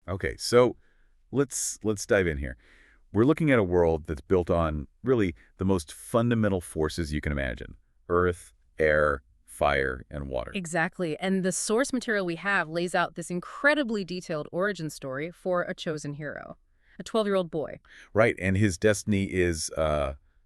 Okay, so let's dive in here. We're looking at a world that's built on, really, the most fundamental forces you can imagine. Earth, air, fire, and water. Exactly. And the source material we have lays out this incredibly detailed origin story for a chosen hero, a 12-year-old boy. Right, and his destiny is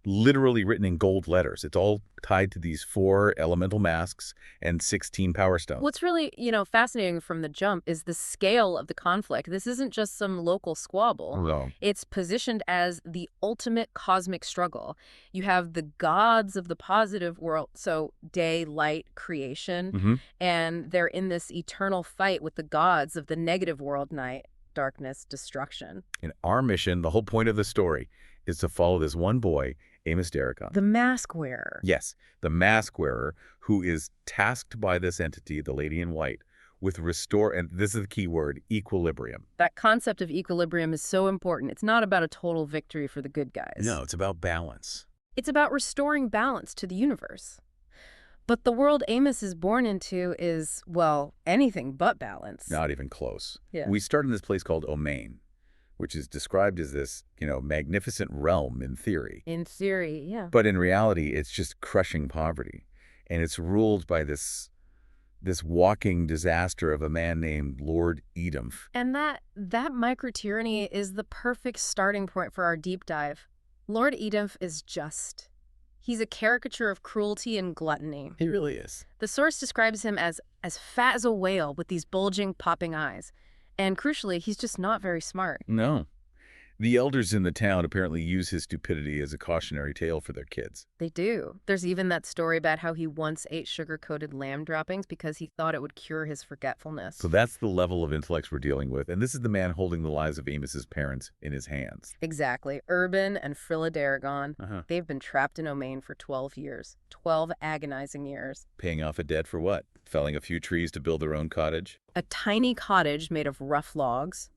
literally written in gold letters. It's all tied to these 4 elemental masks and 16 power stones. What's really, fascinating from the jump is the scale of the conflict. This isn't just some local squabble. No. It's positioned as the ultimate cosmic struggle. You have the gods of the positive world, so day, light, creation, Hmm. and they're in this eternal fight with the gods of the negative world, night, darkness, destruction. In our mission, the whole point of the story is to follow this one boy, Amos Daragon. The mask wearer. Yes, the mask wearer who is tasked by this entity, the Lady in White, with restore, and this is the key word, equilibrium. That concept of equilibrium is so important. It's not about a total victory for the good guys. No, it's about balance. It's about restoring balance to the universe. But the world Amos is born into is, well, anything but balance. Not even close. Yeah. We start in this place called Omain, which is described as this, magnificent realm in theory. In theory, yeah. But in reality, it's just crushing poverty. And it's ruled by this walking disaster of a man named Lord Edonf. And that micro-tyranny is the perfect starting point for our deep dive. Lord Edonf is just. He's a caricature of cruelty and gluttony. He really is. The source describes him as fat as a whale with these bulging, popping eyes. And crucially, he's just not very smart. No. The elders in the town apparently use his stupidity as a cautionary tale for their kids. They do. There's even that story about how he once ate sugar-coated lamb droppings because he thought it would cure his forgetfulness. So that's the level of intellect we're dealing with. And this is the man holding the lives of Amos's parents in his hands. Exactly. Urban and Frilla Daragon, they've been trapped in Omain for 12 years. 12 agonizing years. Paying off a debt for what? Felling a few trees to build their own cottage? A tiny cottage made of rough logs.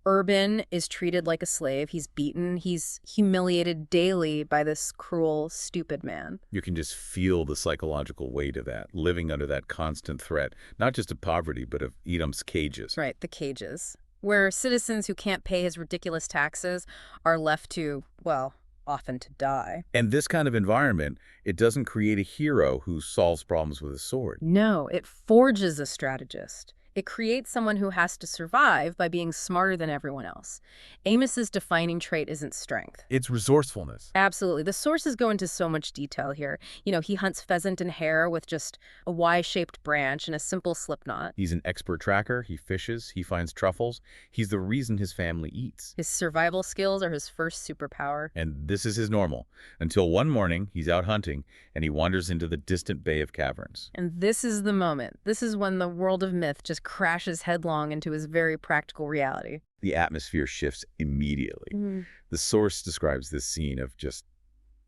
Urban is treated like a slave. He's beaten. He's humiliated daily by this cruel, stupid man. You can just feel the psychological weight of that, living under that constant threat, not just of poverty, but of Edom's cages. Right, the cages, where citizens who can't pay his ridiculous taxes are left to, well, often to die. And this kind of environment, it doesn't create a hero who solves problems with a sword. No, it forges a strategist. It creates someone who has to survive by being smarter than everyone else. Amos's defining trait isn't strength. It's resourcefulness. Absolutely. The sources go into so much detail here. He hunts pheasant and hare with just a Y-shaped branch and a simple slip knot. He's an expert tracker. He fishes. He finds truffles. He's the reason his family eats. His survival skills are his first superpower. And this is his normal. Until one morning, he's out hunting, and he wanders into the distant Bay of Caverns. And this is the moment. This is when the world of myth just crashes headlong into his very practical reality. The atmosphere shifts immediately. The source describes this scene of just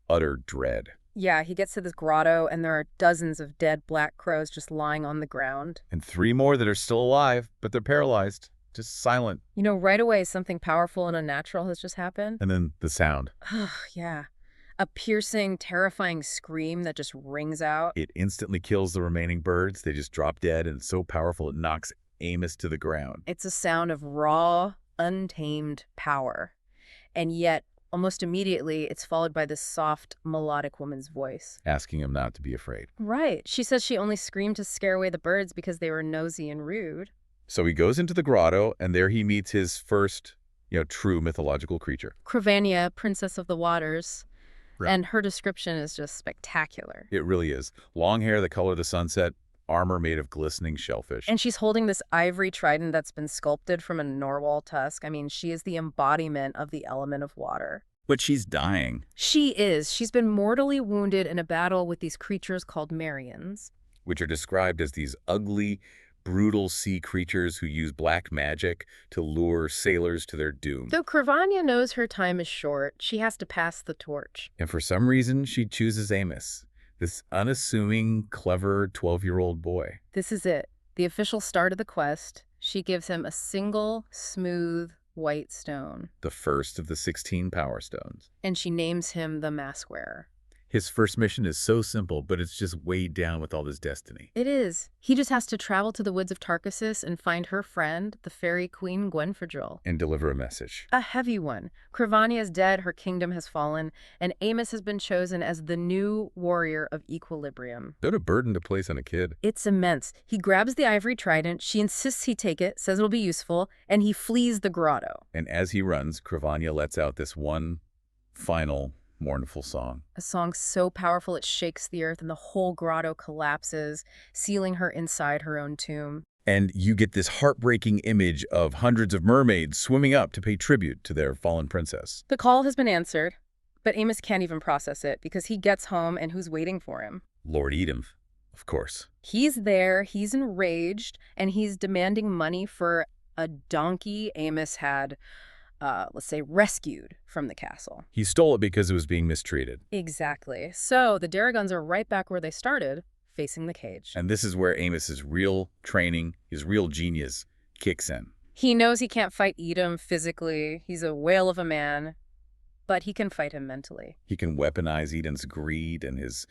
utter dread. Yeah, he gets to this grotto, and there are dozens of dead black crows just lying on the ground. And 3 more that are still alive, but they're paralyzed, just silent. Right away, something powerful and unnatural has just happened. And then the sound. Yeah. A piercing, terrifying scream that just rings out. It instantly kills the remaining birds. They just drop dead, and it's so powerful it knocks Amos to the ground. It's a sound of raw, untamed power. And yet, almost immediately, it's followed by this soft, melodic woman's voice. Asking him not to be afraid. Right. She says she only screamed to scare away the birds because they were nosy and rude. So he goes into the grotto, and there he meets his first, true mythological creature. Cravania, Princess of the Waters. Right. And her description is just spectacular. It really is. Long hair the color of the sunset, armor made of glistening shellfish. And she's holding this ivory trident that's been sculpted from a narwhal tusk. I mean, she is the embodiment of the element of water. But she's dying. She is. She's been mortally wounded in a battle with these creatures called Marians. Which are described as these ugly, brutal sea creatures who use black magic to lure sailors to their doom. Though Cravania knows her time is short, she has to pass the torch. And for some reason, she chooses Amos, this unassuming, clever 12-year-old boy. This is it. The official start of the quest. She gives him a single, smooth, white stone. The first of the 16 power stones. And she names him the Mask Wearer. His first mission is so simple, but it's just weighed down with all this destiny. It is. He just has to travel to the woods of Tarkassus and find her friend, the fairy queen Gwenfredril. And deliver a message. A heavy one. Cravania is dead, her kingdom has fallen, and Amos has been chosen as the new warrior of equilibrium. What a burden to place on a kid. It's immense. He grabs the ivory trident, she insists he take it, says it'll be useful, and he flees the grotto. And as he runs, Cravania lets out this one final mournful song. A song so powerful it shakes the earth and the whole grotto collapses, sealing her inside her own tomb. And you get this heartbreaking image of hundreds of mermaids swimming up to pay tribute to their fallen princess. The call has been answered, but Amos can't even process it because he gets home and who's waiting for him? Lord Edonf, of course. He's there, he's enraged, and he's demanding money for a donkey Amos had let's say, rescued from the castle. He stole it because it was being mistreated. Exactly. So the Daragons are right back where they started, facing the cage. And this is where Amos's real training, his real genius, kicks in. He knows he can't fight Edom physically. He's a whale of a man, but he can fight him mentally. He can weaponize Edom's greed and his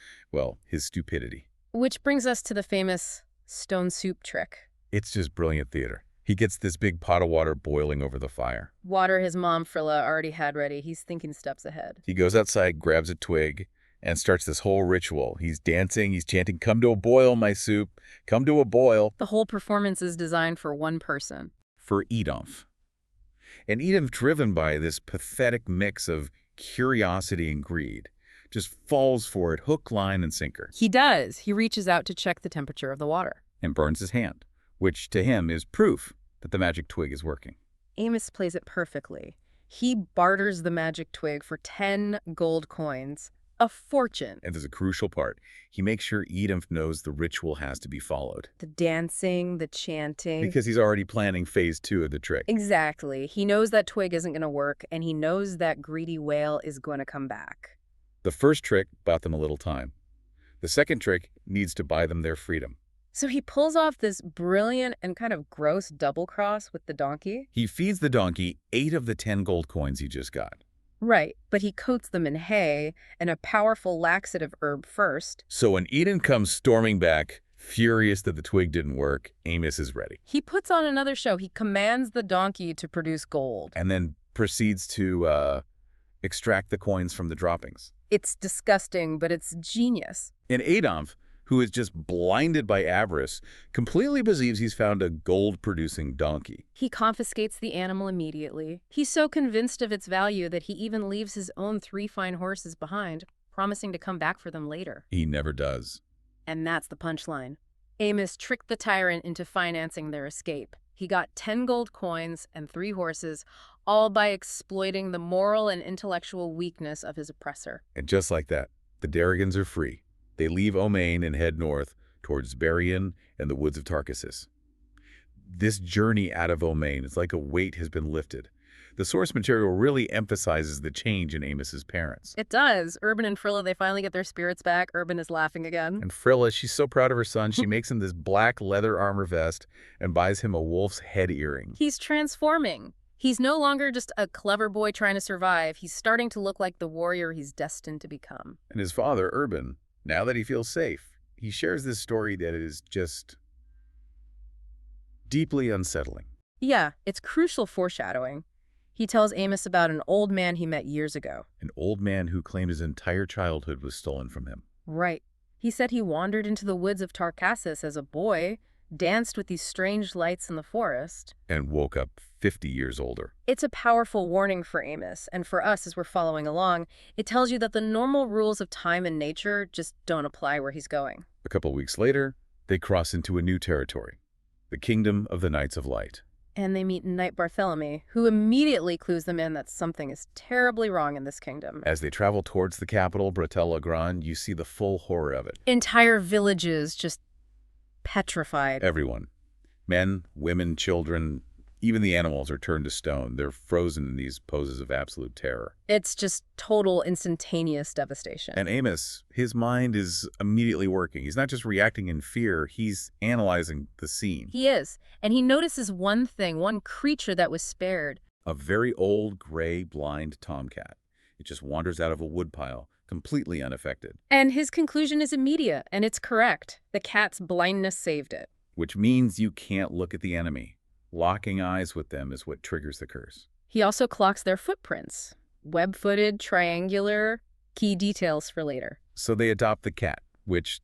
stupidity. Which brings us to the famous stone soup trick. It's just brilliant theater. He gets this big pot of water boiling over the fire. Water his mom, Frilla, already had ready. He's thinking steps ahead. He goes outside, grabs a twig, and starts this whole ritual. He's dancing, he's chanting, "Come to a boil, my soup. Come to a boil." The whole performance is designed for one person. For Edonf. And Edonf, driven by this pathetic mix of curiosity and greed, just falls for it hook, line, and sinker. He does. He reaches out to check the temperature of the water. And burns his hand, which to him is proof that the magic twig is working. Amos plays it perfectly. He barters the magic twig for 10 gold coins, a fortune. And there's a crucial part. He makes sure Edonf knows the ritual has to be followed. The dancing, the chanting. Because he's already planning phase 2 of the trick. Exactly. He knows that twig isn't going to work, and he knows that greedy whale is going to come back. The first trick bought them a little time. The second trick needs to buy them their freedom. So he pulls off this brilliant and kind of gross double cross with the donkey. He feeds the donkey 8 of the 10 gold coins he just got. Right, but he coats them in hay and a powerful laxative herb first. So when Eden comes storming back, furious that the twig didn't work, Amos is ready. He puts on another show. He commands the donkey to produce gold. And then proceeds to extract the coins from the droppings. It's disgusting, but it's genius. And Edonf, who is just blinded by avarice, completely believes he's found a gold-producing donkey. He confiscates the animal immediately. He's so convinced of its value that he even leaves his own 3 fine horses behind, promising to come back for them later. He never does. And that's the punchline. Amos tricked the tyrant into financing their escape. He got 10 gold coins and 3 horses, all by exploiting the moral and intellectual weakness of his oppressor. And just like that, the Daragons are free. They leave Omain and head north towards Bryan and the woods of Tarkassus. This journey out of Omain is like a weight has been lifted. The source material really emphasizes the change in Amos's parents. It does. Urban and Frilla, they finally get their spirits back. Urban is laughing again. And Frilla, she's so proud of her son, she makes him this black leather armor vest and buys him a wolf's head earring. He's transforming. He's no longer just a clever boy trying to survive. He's starting to look like the warrior he's destined to become. And his father, Urban, now that he feels safe, he shares this story that is just deeply unsettling. Yeah, it's crucial foreshadowing. He tells Amos about an old man he met years ago. An old man who claimed his entire childhood was stolen from him. Right. He said he wandered into the woods of Tarkassus as a boy, danced with these strange lights in the forest, and woke up 50 years older. It's a powerful warning for Amos, and for us as we're following along. It tells you that the normal rules of time and nature just don't apply where he's going. A couple weeks later, they cross into a new territory, the Kingdom of the Knights of Light. And they meet Knight Barthélemy, who immediately clues them in that something is terribly wrong in this kingdom. As they travel towards the capital, Bratel-la-Grande, you see the full horror of it. Entire villages just petrified. Everyone. Men, women, children, even the animals are turned to stone. They're frozen in these poses of absolute terror. It's just total instantaneous devastation. And Amos, his mind is immediately working. He's not just reacting in fear, he's analyzing the scene. He is. And he notices one thing, one creature that was spared. A very old, gray, blind tomcat. It just wanders out of a woodpile, completely unaffected. And his conclusion is immediate, and it's correct. The cat's blindness saved it. Which means you can't look at the enemy. Locking eyes with them is what triggers the curse. He also clocks their footprints. Web-footed, triangular, key details for later. So they adopt the cat, which,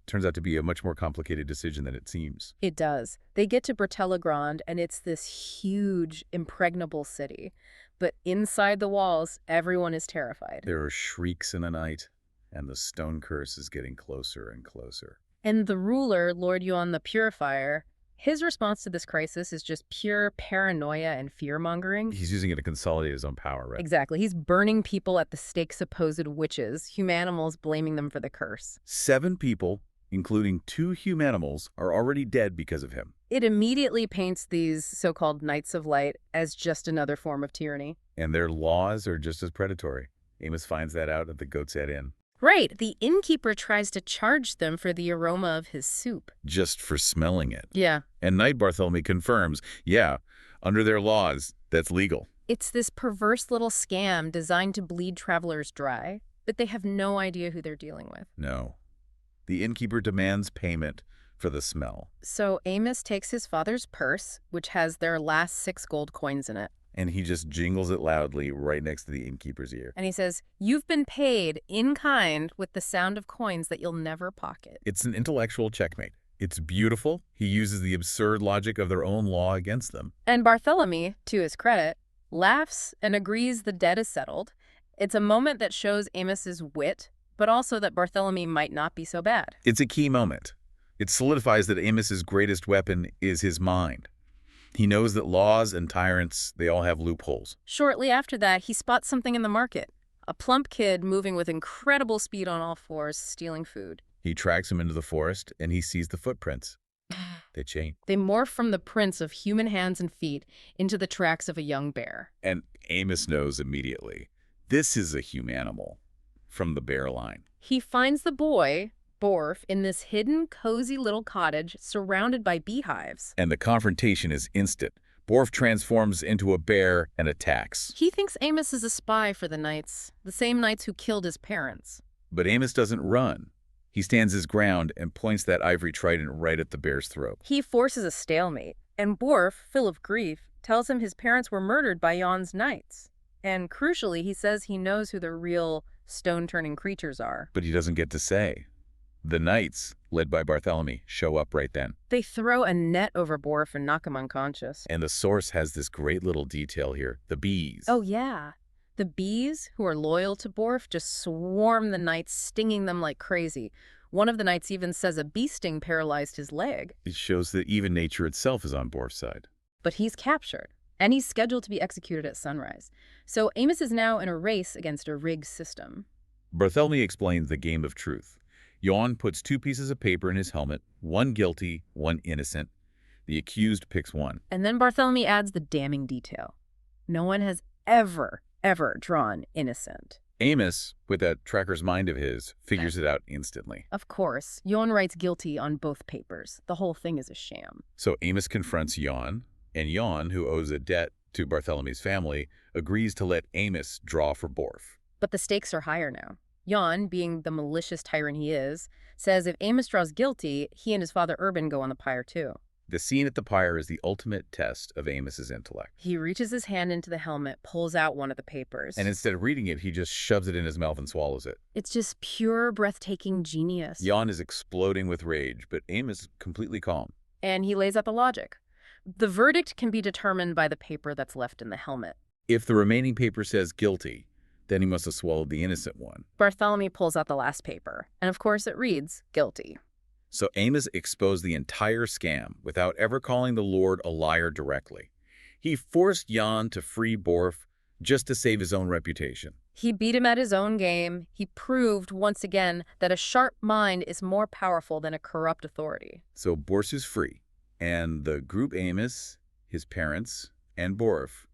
turns out to be a much more complicated decision than it seems. It does. They get to Bratel-la-Grande, and it's this huge, impregnable city. But inside the walls, everyone is terrified. There are shrieks in the night, and the stone curse is getting closer and closer. And the ruler, Lord Yaune the Purifier, his response to this crisis is just pure paranoia and fear-mongering. He's using it to consolidate his own power, right? Exactly. He's burning people at the stake supposed witches, humanimals blaming them for the curse. 7 people, including 2 humanimals, are already dead because of him. It immediately paints these so-called Knights of Light as just another form of tyranny. And their laws are just as predatory. Amos finds that out at the Goat's Head Inn. Right. The innkeeper tries to charge them for the aroma of his soup. Just for smelling it. Yeah. And Knight Bartholomew confirms, yeah, under their laws, that's legal. It's this perverse little scam designed to bleed travelers dry, but they have no idea who they're dealing with. No. The innkeeper demands payment for the smell. So Amos takes his father's purse, which has their last 6 gold coins in it. And he just jingles it loudly right next to the innkeeper's ear. And he says, "You've been paid in kind with the sound of coins that you'll never pocket." It's an intellectual checkmate. It's beautiful. He uses the absurd logic of their own law against them. And Bartholomew, to his credit, laughs and agrees the debt is settled. It's a moment that shows Amos's wit, but also that Bartholomew might not be so bad. It's a key moment. It solidifies that Amos's greatest weapon is his mind. He knows that laws and tyrants, they all have loopholes. Shortly after that, he spots something in the market. A plump kid moving with incredible speed on all fours, stealing food. He tracks him into the forest, and he sees the footprints. They chain. They morph from the prints of human hands and feet into the tracks of a young bear. And Amos knows immediately, this is a humanimal from the bear line. He finds the boy, Beorf, in this hidden, cozy little cottage surrounded by beehives. And the confrontation is instant. Beorf transforms into a bear and attacks. He thinks Amos is a spy for the Knights, the same Knights who killed his parents. But Amos doesn't run. He stands his ground and points that ivory trident right at the bear's throat. He forces a stalemate, and Beorf, full of grief, tells him his parents were murdered by Yaune's Knights. And crucially, he says he knows who the real stone-turning creatures are. But he doesn't get to say. The Knights, led by Bartholomew, show up right then. They throw a net over Beorf and knock him unconscious. And the source has this great little detail here, the bees. Oh, yeah. The bees, who are loyal to Beorf, just swarm the Knights, stinging them like crazy. One of the Knights even says a bee sting paralyzed his leg. It shows that even nature itself is on Beorf's side. But he's captured, and he's scheduled to be executed at sunrise. So Amos is now in a race against a rigged system. Bartholomew explains the game of truth. Yaune puts 2 pieces of paper in his helmet, one guilty, one innocent. The accused picks one. And then Bartholomew adds the damning detail. No one has ever drawn innocent. Amos, with that tracker's mind of his, figures it out instantly. Of course, Yaune writes guilty on both papers. The whole thing is a sham. So Amos confronts Yaune, and Yaune, who owes a debt to Bartholomew's family, agrees to let Amos draw for Beorf. But the stakes are higher now. Yaune, being the malicious tyrant he is, says if Amos draws guilty, he and his father Urban go on the pyre too. The scene at the pyre is the ultimate test of Amos's intellect. He reaches his hand into the helmet, pulls out one of the papers. And instead of reading it, he just shoves it in his mouth and swallows it. It's just pure, breathtaking genius. Yaune is exploding with rage, but Amos is completely calm. And he lays out the logic. The verdict can be determined by the paper that's left in the helmet. If the remaining paper says guilty, then he must have swallowed the innocent one. Bartholomew pulls out the last paper, and of course it reads, guilty. So Amos exposed the entire scam without ever calling the Lord a liar directly. He forced Yaune to free Beorf just to save his own reputation. He beat him at his own game. He proved, once again, that a sharp mind is more powerful than a corrupt authority. So Beorf is free, and the group Amos, his parents, and Beorf,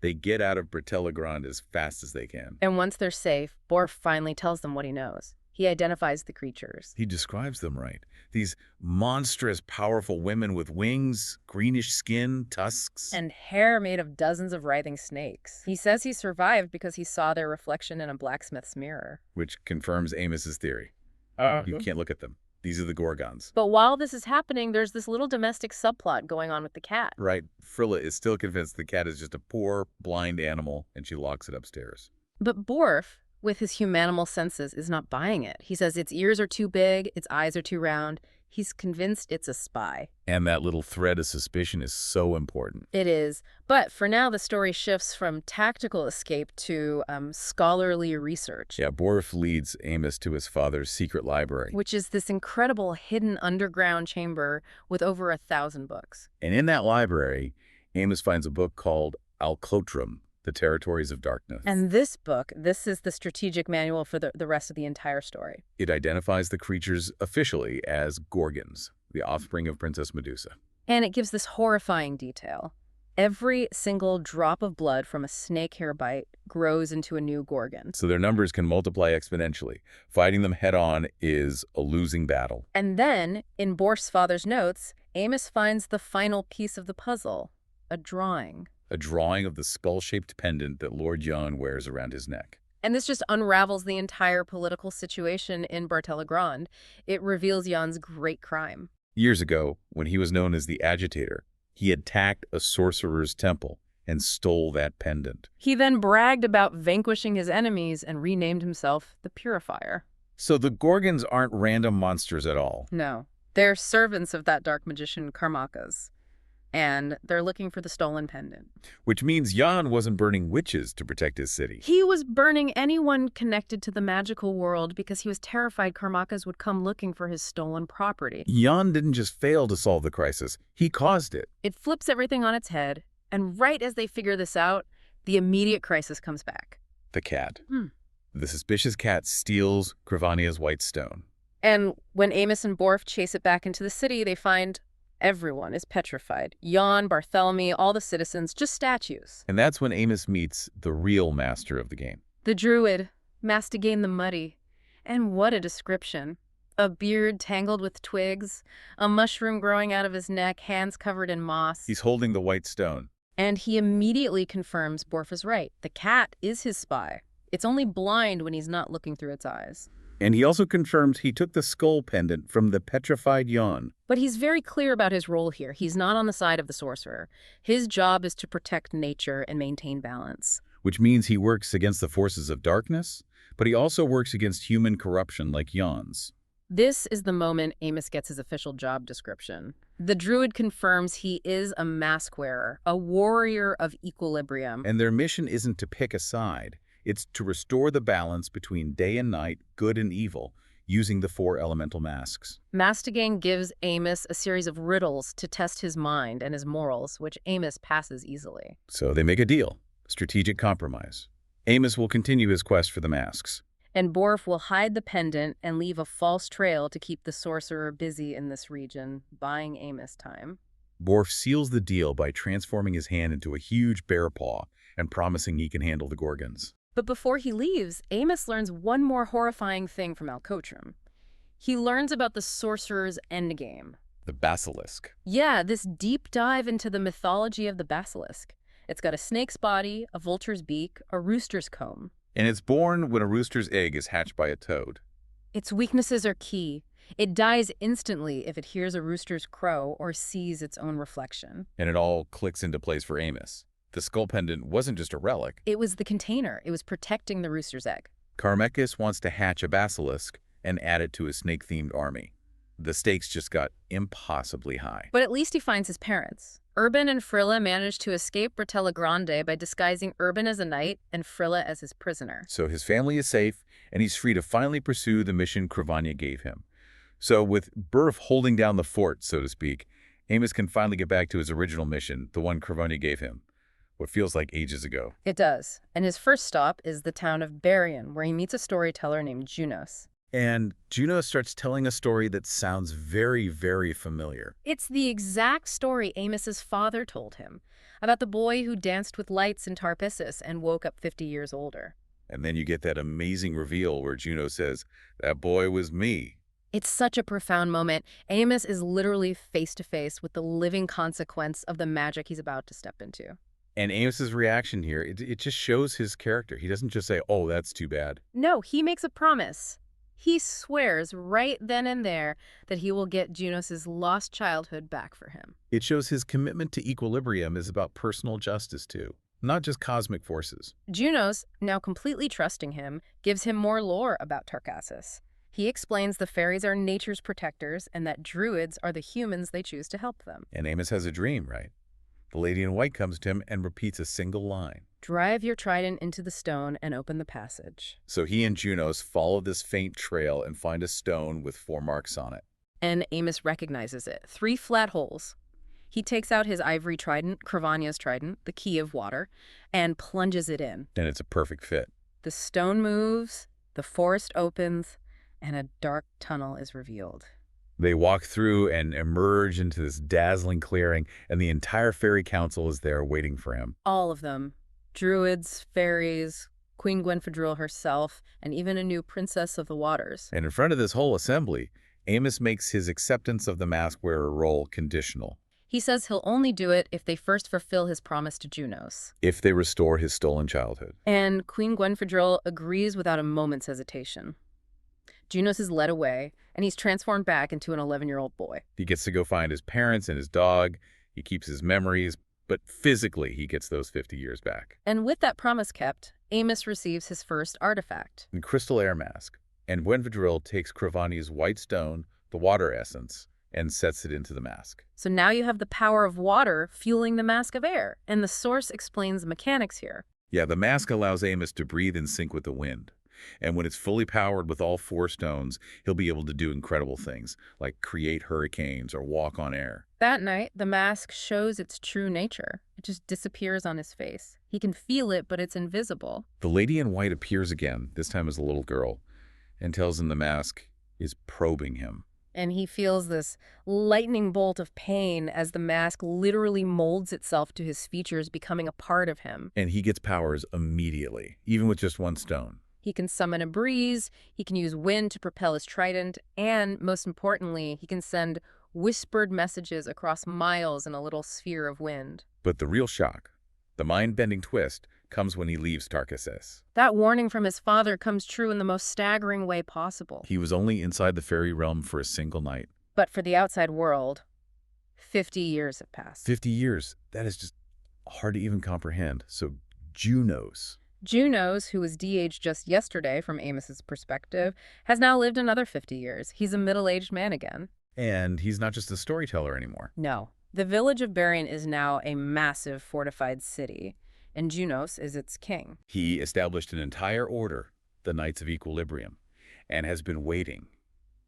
they get out of Bratel-la-Grande as fast as they can. And once they're safe, Beorf finally tells them what he knows. He identifies the creatures. He describes them right. These monstrous, powerful women with wings, greenish skin, tusks. And hair made of dozens of writhing snakes. He says he survived because he saw their reflection in a blacksmith's mirror. Which confirms Amos's theory. You can't look at them. These are the Gorgons. But while this is happening, there's this little domestic subplot going on with the cat. Right. Frilla is still convinced the cat is just a poor, blind animal, and she locks it upstairs. But Beorf, with his humanimal senses, is not buying it. He says its ears are too big, its eyes are too round. He's convinced it's a spy. And that little thread of suspicion is so important. It is. But for now, the story shifts from tactical escape to scholarly research. Yeah, Beorf leads Amos to his father's secret library. Which is this incredible hidden underground chamber with over 1,000 books. And in that library, Amos finds a book called Al-Khotram, The Territories of Darkness. And this book, this is the strategic manual for the rest of the entire story. It identifies the creatures officially as Gorgons, the offspring of Princess Medusa. And it gives this horrifying detail. Every single drop of blood from a snake hair bite grows into a new Gorgon. So their numbers can multiply exponentially. Fighting them head-on is a losing battle. And then, in Beorf's father's notes, Amos finds the final piece of the puzzle, a drawing. A drawing of the skull-shaped pendant that Lord Yaune wears around his neck. And this just unravels the entire political situation in Bratel-la-Grande. It reveals Yaune's great crime. Years ago, when he was known as the Agitator, he attacked a sorcerer's temple and stole that pendant. He then bragged about vanquishing his enemies and renamed himself the Purifier. So the Gorgons aren't random monsters at all. No. They're servants of that dark magician Karmakas. And they're looking for the stolen pendant. Which means Yaune wasn't burning witches to protect his city. He was burning anyone connected to the magical world because he was terrified Karmakas would come looking for his stolen property. Yaune didn't just fail to solve the crisis, he caused it. It flips everything on its head, and right as they figure this out, the immediate crisis comes back. The cat. The suspicious cat steals Kravania's white stone. And when Amos and Beorf chase it back into the city, they find everyone is petrified. Yaune, Barthélemy, all the citizens, just statues. And that's when Amos meets the real master of the game. The druid, Mastigane the Muddy. And what a description. A beard tangled with twigs, a mushroom growing out of his neck, hands covered in moss. He's holding the white stone. And he immediately confirms Beorf is right. The cat is his spy. It's only blind when he's not looking through its eyes. And he also confirms he took the skull pendant from the petrified Yaune. But he's very clear about his role here. He's not on the side of the sorcerer. His job is to protect nature and maintain balance. Which means he works against the forces of darkness, but he also works against human corruption like Yaune's. This is the moment Amos gets his official job description. The druid confirms he is a mask wearer, a warrior of equilibrium. And their mission isn't to pick a side. It's to restore the balance between day and night, good and evil, using the 4 elemental masks. Mastigane gives Amos a series of riddles to test his mind and his morals, which Amos passes easily. So they make a deal, strategic compromise. Amos will continue his quest for the masks. And Beorf will hide the pendant and leave a false trail to keep the sorcerer busy in this region, buying Amos time. Beorf seals the deal by transforming his hand into a huge bear paw and promising he can handle the Gorgons. But before he leaves, Amos learns one more horrifying thing from Al-Khotram. He learns about the sorcerer's endgame. The basilisk. Yeah, this deep dive into the mythology of the basilisk. It's got a snake's body, a vulture's beak, a rooster's comb. And it's born when a rooster's egg is hatched by a toad. Its weaknesses are key. It dies instantly if it hears a rooster's crow or sees its own reflection. And it all clicks into place for Amos. The skull pendant wasn't just a relic. It was the container. It was protecting the rooster's egg. Karmakas wants to hatch a basilisk and add it to his snake-themed army. The stakes just got impossibly high. But at least he finds his parents. Urban and Frilla manage to escape Bratel-la-Grande by disguising Urban as a knight and Frilla as his prisoner. So his family is safe, and he's free to finally pursue the mission Kravania gave him. So with Beorf holding down the fort, so to speak, Amos can finally get back to his original mission, the one Kravania gave him. What feels like ages ago. It does. And his first stop is the town of Bryan, where he meets a storyteller named Junos. And Juno starts telling a story that sounds very, very familiar. It's the exact story Amos's father told him, about the boy who danced with lights in Tarpesis and woke up 50 years older. And then you get that amazing reveal where Juno says, "That boy was me." It's such a profound moment. Amos is literally face to face with the living consequence of the magic he's about to step into. And Amos's reaction here, it just shows his character. He doesn't just say, "Oh, that's too bad." No, he makes a promise. He swears right then and there that he will get Junos' lost childhood back for him. It shows his commitment to equilibrium is about personal justice too, not just cosmic forces. Junos, now completely trusting him, gives him more lore about Tarkassus. He explains the fairies are nature's protectors and that druids are the humans they choose to help them. And Amos has a dream, right? The lady in white comes to him and repeats a single line. Drive your trident into the stone and open the passage. So he and Junos follow this faint trail and find a stone with 4 marks on it. And Amos recognizes it. 3 flat holes. He takes out his ivory trident, Cravania's trident, the key of water, and plunges it in. And it's a perfect fit. The stone moves, the forest opens, and a dark tunnel is revealed. They walk through and emerge into this dazzling clearing, and the entire fairy council is there waiting for him. All of them. Druids, fairies, Queen Gwenfredril herself, and even a new princess of the waters. And in front of this whole assembly, Amos makes his acceptance of the mask wearer role conditional. He says he'll only do it if they first fulfill his promise to Junos. If they restore his stolen childhood. And Queen Gwenfredril agrees without a moment's hesitation. Junos is led away, and he's transformed back into an 11-year-old boy. He gets to go find his parents and his dog. He keeps his memories, but physically he gets those 50 years back. And with that promise kept, Amos receives his first artifact. The crystal air mask. And Gwenfredril takes Cravania's white stone, the water essence, and sets it into the mask. So now you have the power of water fueling the mask of air, and the source explains the mechanics here. Yeah, the mask allows Amos to breathe in sync with the wind. And when it's fully powered with all 4 stones, he'll be able to do incredible things, like create hurricanes or walk on air. That night, the mask shows its true nature. It just disappears on his face. He can feel it, but it's invisible. The lady in white appears again, this time as a little girl, and tells him the mask is probing him. And he feels this lightning bolt of pain as the mask literally molds itself to his features, becoming a part of him. And he gets powers immediately, even with just 1 stone. He can summon a breeze, he can use wind to propel his trident, and, most importantly, he can send whispered messages across miles in a little sphere of wind. But the real shock, the mind-bending twist, comes when he leaves Tarkassus. That warning from his father comes true in the most staggering way possible. He was only inside the fairy realm for a single night. But for the outside world, 50 years have passed. 50 years. That is just hard to even comprehend. So Junos, who was de-aged just yesterday from Amos's perspective, has now lived another 50 years. He's a middle-aged man again. And he's not just a storyteller anymore. No. The village of Bryan is now a massive fortified city, and Junos is its king. He established an entire order, the Knights of Equilibrium, and has been waiting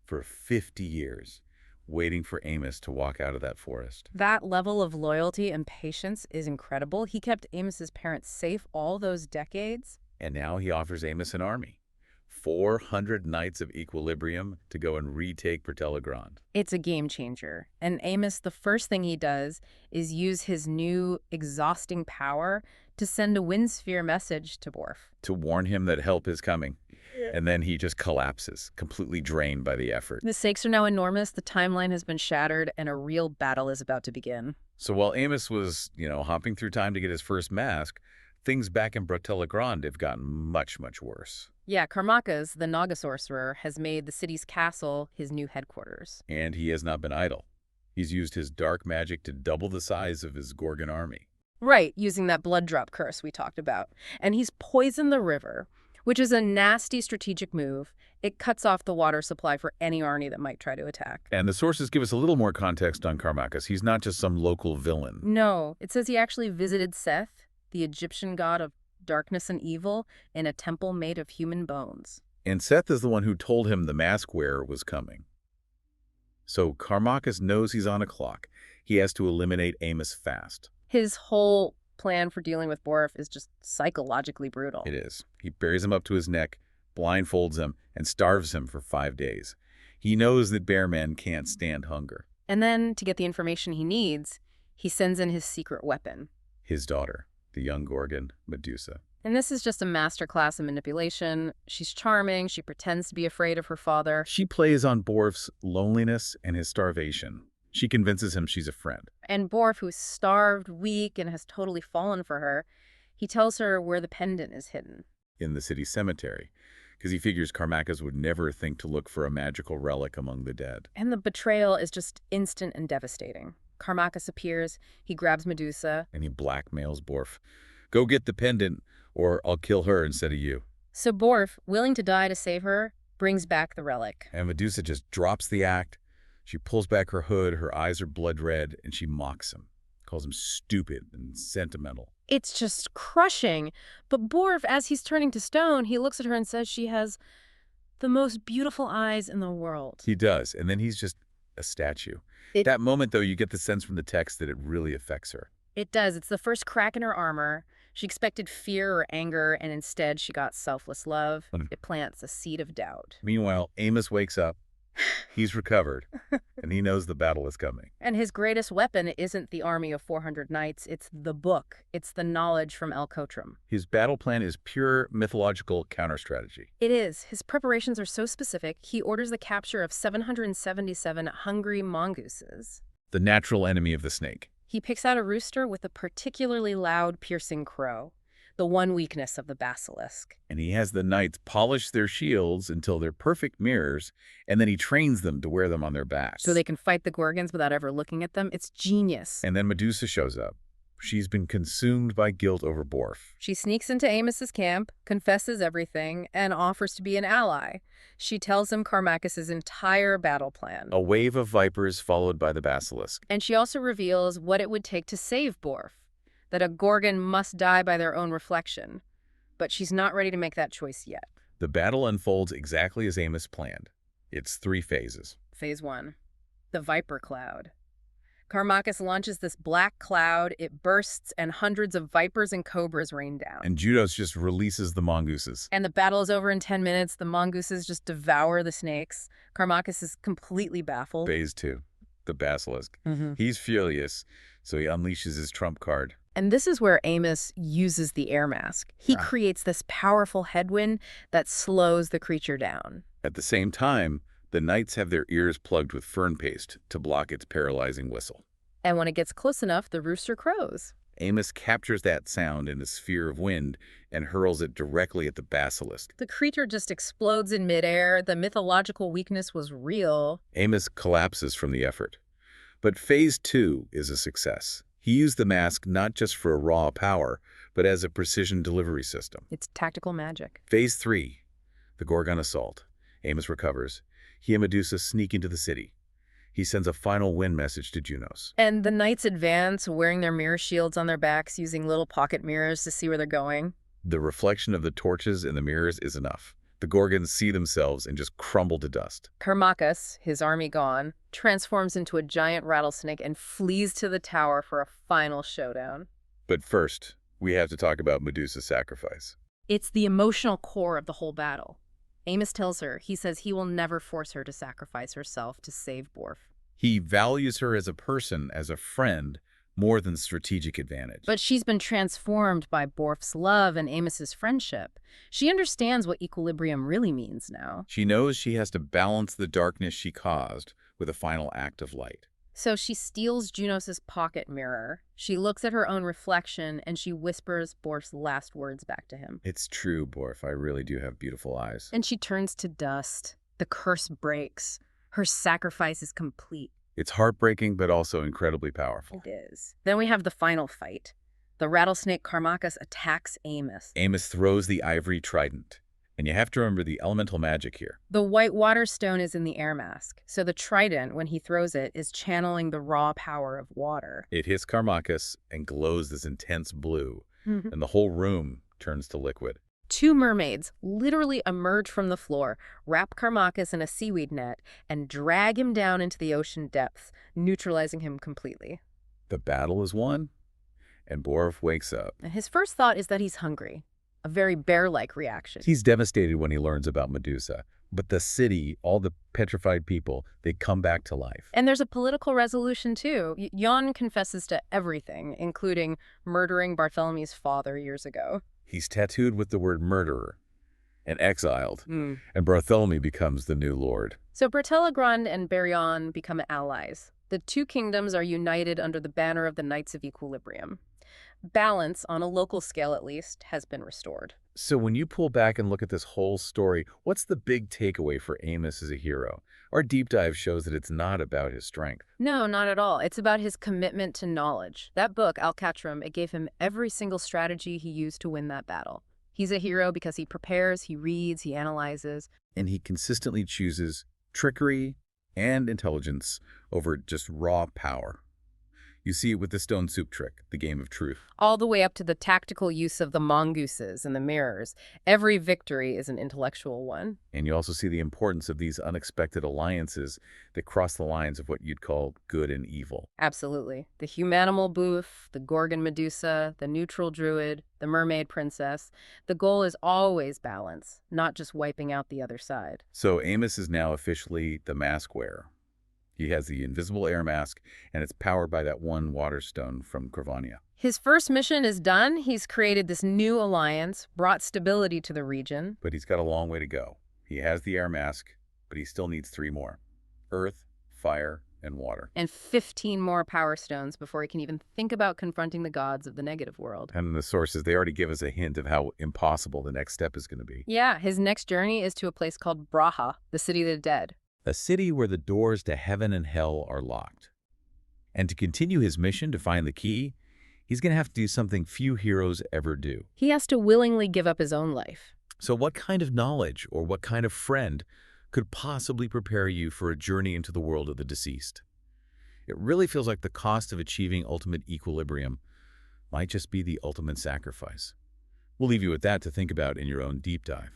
for 50 years, waiting for Amos to walk out of that forest. That level of loyalty and patience is incredible. He kept Amos's parents safe all those decades. And now he offers Amos an army. 400 Knights of Equilibrium to go and retake Bratel-la-Grande. It's a game changer. And Amos, the first thing he does is use his new exhausting power to send a wind sphere message to Beorf. To warn him that help is coming. And then he just collapses, completely drained by the effort. The stakes are now enormous, the timeline has been shattered, and a real battle is about to begin. So while Amos was, hopping through time to get his first mask, things back in Bratel-la-Grande have gotten much, much worse. Yeah, Karmakas, the Naga sorcerer, has made the city's castle his new headquarters. And he has not been idle. He's used his dark magic to double the size of his Gorgon army. Right, using that blood drop curse we talked about. And he's poisoned the river, which is a nasty strategic move. It cuts off the water supply for any army that might try to attack. And the sources give us a little more context on Karmakas. He's not just some local villain. No, it says he actually visited Seth, the Egyptian god of darkness and evil, in a temple made of human bones. And Seth is the one who told him the mask wearer was coming. So Karmakas knows he's on a clock. He has to eliminate Amos fast. His whole plan for dealing with Beorf is just psychologically brutal. It is. He buries him up to his neck, blindfolds him, and starves him for 5 days. He knows that bear men can't stand hunger. And then, to get the information he needs, he sends in his secret weapon. His daughter, the young Gorgon, Medusa. And this is just a masterclass in manipulation. She's charming, she pretends to be afraid of her father. She plays on Beorf's loneliness and his starvation. She convinces him she's a friend. And Beorf, who's starved, weak, and has totally fallen for her, he tells her where the pendant is hidden. In the city cemetery, because he figures Carmacus would never think to look for a magical relic among the dead. And the betrayal is just instant and devastating. Carmacus appears, he grabs Medusa. And he blackmails Beorf. Go get the pendant, or I'll kill her instead of you. So Beorf, willing to die to save her, brings back the relic. And Medusa just drops the act. She pulls back her hood, her eyes are blood red, and she mocks him. Calls him stupid and sentimental. It's just crushing. But Beorf, as he's turning to stone, he looks at her and says she has the most beautiful eyes in the world. He does, and then he's just a statue. That moment, though, you get the sense from the text that it really affects her. It does. It's the first crack in her armor. She expected fear or anger, and instead she got selfless love. It plants a seed of doubt. Meanwhile, Amos wakes up. He's recovered, and he knows the battle is coming. And his greatest weapon isn't the army of 400 knights, it's the book. It's the knowledge from El Kotram. His battle plan is pure mythological counter-strategy. It is. His preparations are so specific, he orders the capture of 777 hungry mongooses. The natural enemy of the snake. He picks out a rooster with a particularly loud, piercing crow, the one weakness of the basilisk. And he has the knights polish their shields until they're perfect mirrors, and then he trains them to wear them on their backs. So they can fight the Gorgons without ever looking at them. It's genius. And then Medusa shows up. She's been consumed by guilt over Beorf. She sneaks into Amos's camp, confesses everything, and offers to be an ally. She tells him Carmacus's entire battle plan. A wave of vipers followed by the basilisk. And she also reveals what it would take to save Beorf, that a Gorgon must die by their own reflection. But she's not ready to make that choice yet. The battle unfolds exactly as Amos planned. It's 3 phases. Phase 1. The Viper Cloud. Carmacus launches this black cloud, it bursts, and hundreds of vipers and cobras rain down. And Junos just releases the mongooses. And the battle is over in 10 minutes. The mongooses just devour the snakes. Carmacus is completely baffled. Phase 2. The basilisk. He's furious, so he unleashes his trump card. And this is where Amos uses the air mask. He creates this powerful headwind that slows the creature down. At the same time, the knights have their ears plugged with fern paste to block its paralyzing whistle. And when it gets close enough, the rooster crows. Amos captures that sound in a sphere of wind and hurls it directly at the basilisk. The creature just explodes in midair. The mythological weakness was real. Amos collapses from the effort. But Phase 2 is a success. He used the mask not just for a raw power, but as a precision delivery system. It's tactical magic. Phase 3, the Gorgon assault. Amos recovers. He and Medusa sneak into the city. He sends a final wind message to Junos. And the knights advance, wearing their mirror shields on their backs, using little pocket mirrors to see where they're going. The reflection of the torches in the mirrors is enough. The Gorgons see themselves and just crumble to dust. Carmacus, his army gone, transforms into a giant rattlesnake and flees to the tower for a final showdown. But first, we have to talk about Medusa's sacrifice. It's the emotional core of the whole battle. Amos tells her, he says he will never force her to sacrifice herself to save Beorf. He values her as a person, as a friend, more than strategic advantage. But she's been transformed by Beorf's love and Amos's friendship. She understands what equilibrium really means now. She knows she has to balance the darkness she caused with a final act of light. So she steals Junos's pocket mirror. She looks at her own reflection, and she whispers Beorf's last words back to him. It's true, Beorf. I really do have beautiful eyes. And she turns to dust. The curse breaks. Her sacrifice is complete. It's heartbreaking, but also incredibly powerful. It is. Then we have the final fight. The rattlesnake Carmacus attacks Amos. Amos throws the ivory trident. And you have to remember the elemental magic here. The white water stone is in the air mask, so the trident, when he throws it, is channeling the raw power of water. It hits Carmacus and glows this intense blue, and the whole room turns to liquid. 2 mermaids literally emerge from the floor, wrap Carmacus in a seaweed net, and drag him down into the ocean depths, neutralizing him completely. The battle is won, and Beorf wakes up. And his first thought is that he's hungry. A very bear-like reaction. He's devastated when he learns about Medusa. But the city, all the petrified people, they come back to life. And there's a political resolution, too. Yaune confesses to everything, including murdering Bartholomew's father years ago. He's tattooed with the word murderer and exiled, Hmm. and Bartholomew becomes the new lord. So Bratel-la-Grande and Bryan become allies. The two kingdoms are united under the banner of the Knights of Equilibrium. Balance, on a local scale at least, has been restored. So when you pull back and look at this whole story, what's the big takeaway for Amos as a hero? Our deep dive shows that it's not about his strength. No, not at all. It's about his commitment to knowledge. That book, Alcatraz, it gave him every single strategy he used to win that battle. He's a hero because he prepares, he reads, he analyzes. And he consistently chooses trickery and intelligence over just raw power. You see it with the stone soup trick, the game of truth. All the way up to the tactical use of the mongooses and the mirrors. Every victory is an intellectual one. And you also see the importance of these unexpected alliances that cross the lines of what you'd call good and evil. Absolutely. The humanimal boof, the Gorgon Medusa, the neutral druid, the mermaid princess. The goal is always balance, not just wiping out the other side. So Amos is now officially the mask wearer. He has the invisible air mask, and it's powered by that one water stone from Gravania. His first mission is done. He's created this new alliance, brought stability to the region. But he's got a long way to go. He has the air mask, but he still needs 3 more. Earth, fire, and water. And 15 more power stones before he can even think about confronting the gods of the negative world. And the sources, they already give us a hint of how impossible the next step is going to be. Yeah, his next journey is to a place called Braha, the city of the dead. A city where the doors to heaven and hell are locked. And to continue his mission to find the key, he's going to have to do something few heroes ever do. He has to willingly give up his own life. So what kind of knowledge or what kind of friend could possibly prepare you for a journey into the world of the deceased? It really feels like the cost of achieving ultimate equilibrium might just be the ultimate sacrifice. We'll leave you with that to think about in your own deep dive.